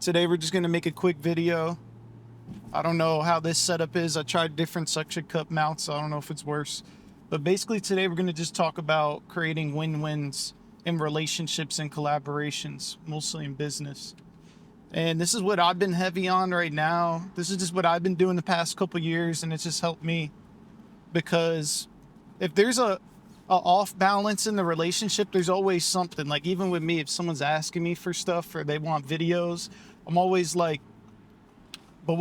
Today we're just going to make a quick video. I don't know how this setup is. I tried different suction cup mounts. So I don't know if it's worse. But basically today we're going to just talk about creating win-wins in relationships and collaborations, mostly in business. And this is what I've been heavy on right now. This is just what I've been doing the past couple years, and it's just helped me. Because if there's a off balance in the relationship, there's always something. Like even with me, if someone's asking me for stuff or they want videos, I'm always like, but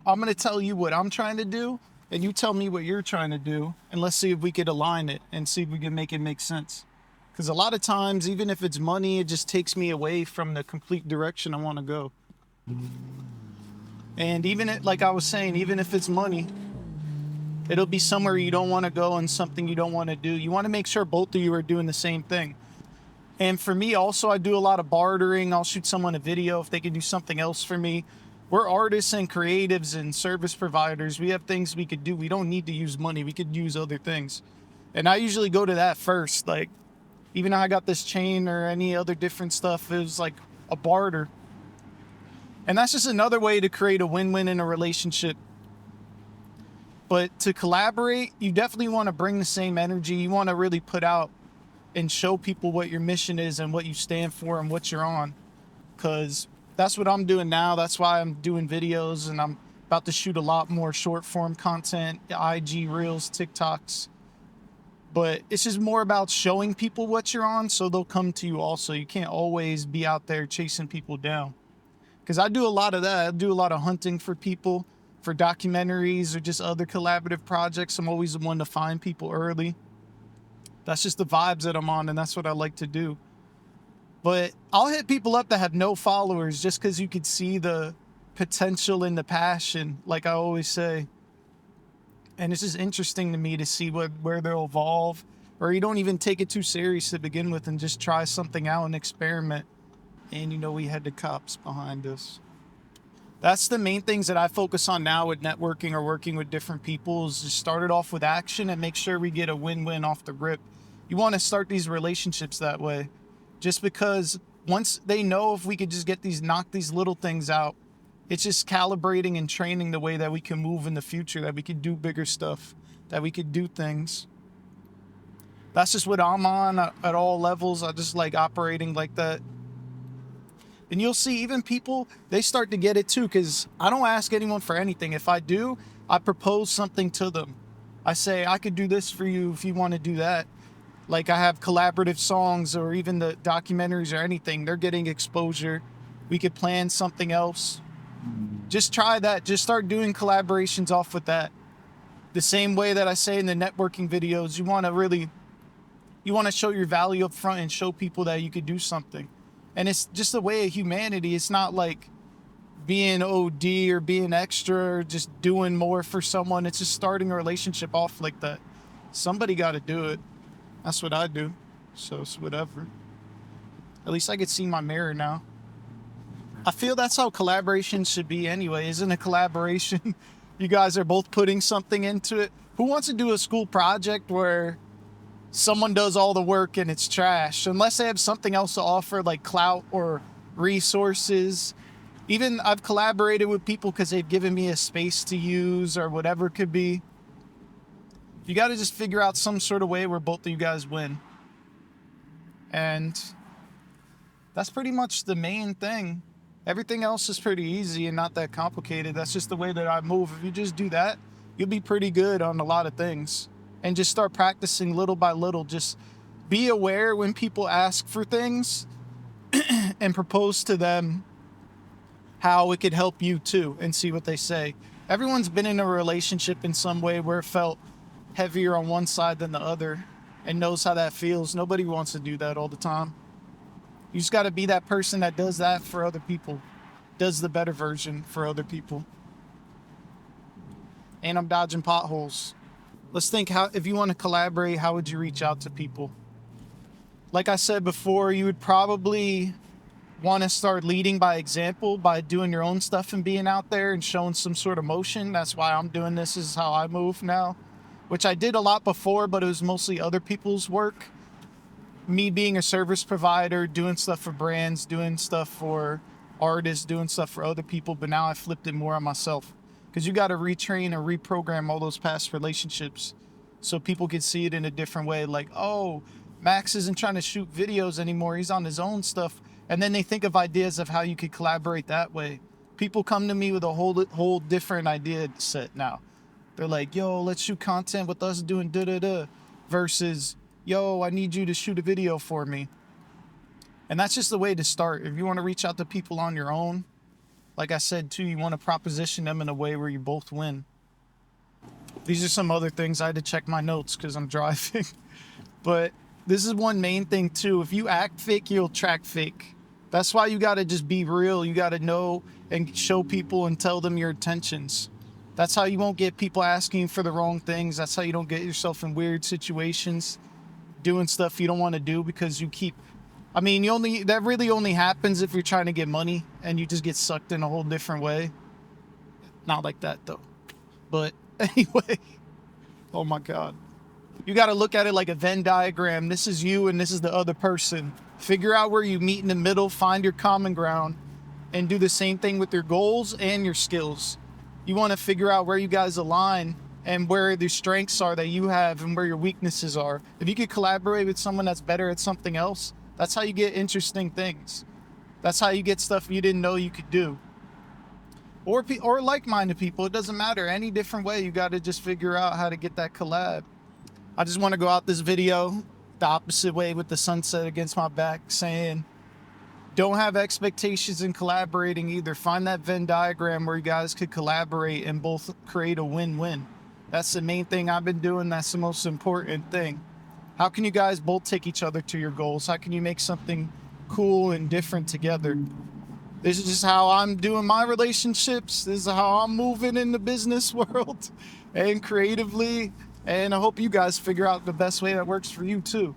I'm going to tell you what I'm trying to do and you tell me what you're trying to do, and let's see if we could align it and see if we can make it make sense. Because a lot of times, even if it's money, it just takes me away from the complete direction I want to go. And like I was saying, even if it's money, it'll be somewhere you don't want to go and something you don't want to do. You want to make sure both of you are doing the same thing. And for me also, I do a lot of bartering. I'll shoot someone a video if they can do something else for me. We're artists and creatives and service providers. We have things we could do. We don't need to use money. We could use other things. And I usually go to that first. Like, even though I got this chain or any other different stuff, it was like a barter. And that's just another way to create a win-win in a relationship. But to collaborate, you definitely want to bring the same energy. You want to really put out and show people what your mission is and what you stand for and what you're on. Because that's what I'm doing now. That's why I'm doing videos, and I'm about to shoot a lot more short form content, IG Reels, TikToks. But it's just more about showing people what you're on so they'll come to you also. You can't always be out there chasing people down. Because I do a lot of that. I do a lot of hunting for people, for documentaries or just other collaborative projects. I'm always the one to find people early. That's just the vibes that I'm on, and that's what I like to do. But I'll hit people up that have no followers just because you could see the potential and the passion, like I always say. And it's just interesting to me to see where they'll evolve, or you don't even take it too serious to begin with and just try something out and experiment. And we had the cops behind us. That's the main things that I focus on now with networking or working with different people, is just start it off with action and make sure we get a win-win off the rip. You want to start these relationships that way, just because once they know if we could just knock these little things out, it's just calibrating and training the way that we can move in the future, that we could do bigger stuff, that we could do things. That's just what I'm on at all levels. I just like operating like that. And you'll see even people, they start to get it too, because I don't ask anyone for anything. If I do, I propose something to them. I say, I could do this for you if you want to do that. Like I have collaborative songs or even the documentaries or anything. They're getting exposure. We could plan something else. Just try that. Just start doing collaborations off with that. The same way that I say in the networking videos, you want to show your value up front and show people that you could do something. And it's just a way of humanity. It's not like being OD or being extra or just doing more for someone. It's just starting a relationship off like that. Somebody got to do it. That's what I do. So it's whatever. At least I could see my mirror now. I feel that's how collaboration should be anyway. Isn't a collaboration? You guys are both putting something into it. Who wants to do a school project where someone does all the work and it's trash? Unless they have something else to offer, like clout or resources. Even I've collaborated with people because they've given me a space to use or whatever it could be. You got to just figure out some sort of way where both of you guys win. And that's pretty much the main thing. Everything else is pretty easy and not that complicated. That's just the way that I move. If you just do that, you'll be pretty good on a lot of things. And just start practicing little by little. Just be aware when people ask for things and propose to them how it could help you too, and see what they say. Everyone's been in a relationship in some way where it felt heavier on one side than the other and knows how that feels. Nobody wants to do that all the time. You just got to be that person that does that for other people, does the better version for other people. And I'm dodging potholes. Let's think, if you want to collaborate, how would you reach out to people? Like I said before, you would probably want to start leading by example, by doing your own stuff and being out there and showing some sort of motion. That's why I'm doing this. This is how I move now, which I did a lot before, but it was mostly other people's work. Me being a service provider, doing stuff for brands, doing stuff for artist doing stuff for other people, but now I flipped it more on myself. Because you got to retrain and reprogram all those past relationships so people can see it in a different way. Like, oh, Max isn't trying to shoot videos anymore. He's on his own stuff. And then they think of ideas of how you could collaborate that way. People come to me with a whole different idea set now. They're like, yo, let's shoot content with us doing da-da-da versus, yo, I need you to shoot a video for me. And that's just the way to start. If you want to reach out to people on your own, like I said, too, you want to proposition them in a way where you both win. These are some other things. I had to check my notes because I'm driving. But this is one main thing, too. If you act fake, you'll attract fake. That's why you got to just be real. You got to know and show people and tell them your intentions. That's how you won't get people asking for the wrong things. That's how you don't get yourself in weird situations, doing stuff you don't want to do because you keep... I mean, that really only happens if you're trying to get money and you just get sucked in a whole different way. Not like that, though. But anyway, oh my God. You got to look at it like a Venn diagram. This is you and this is the other person. Figure out where you meet in the middle, find your common ground, and do the same thing with your goals and your skills. You want to figure out where you guys align and where the strengths are that you have and where your weaknesses are. If you could collaborate with someone that's better at something else, that's how you get interesting things. That's how you get stuff you didn't know you could do. Or like-minded people. It doesn't matter. Any different way, you got to just figure out how to get that collab. I just want to go out this video the opposite way with the sunset against my back, saying don't have expectations in collaborating either. Find that Venn diagram where you guys could collaborate and both create a win-win. That's the main thing I've been doing. That's the most important thing. How can you guys both take each other to your goals? How can you make something cool and different together? This is just how I'm doing my relationships. This is how I'm moving in the business world and creatively. And I hope you guys figure out the best way that works for you too.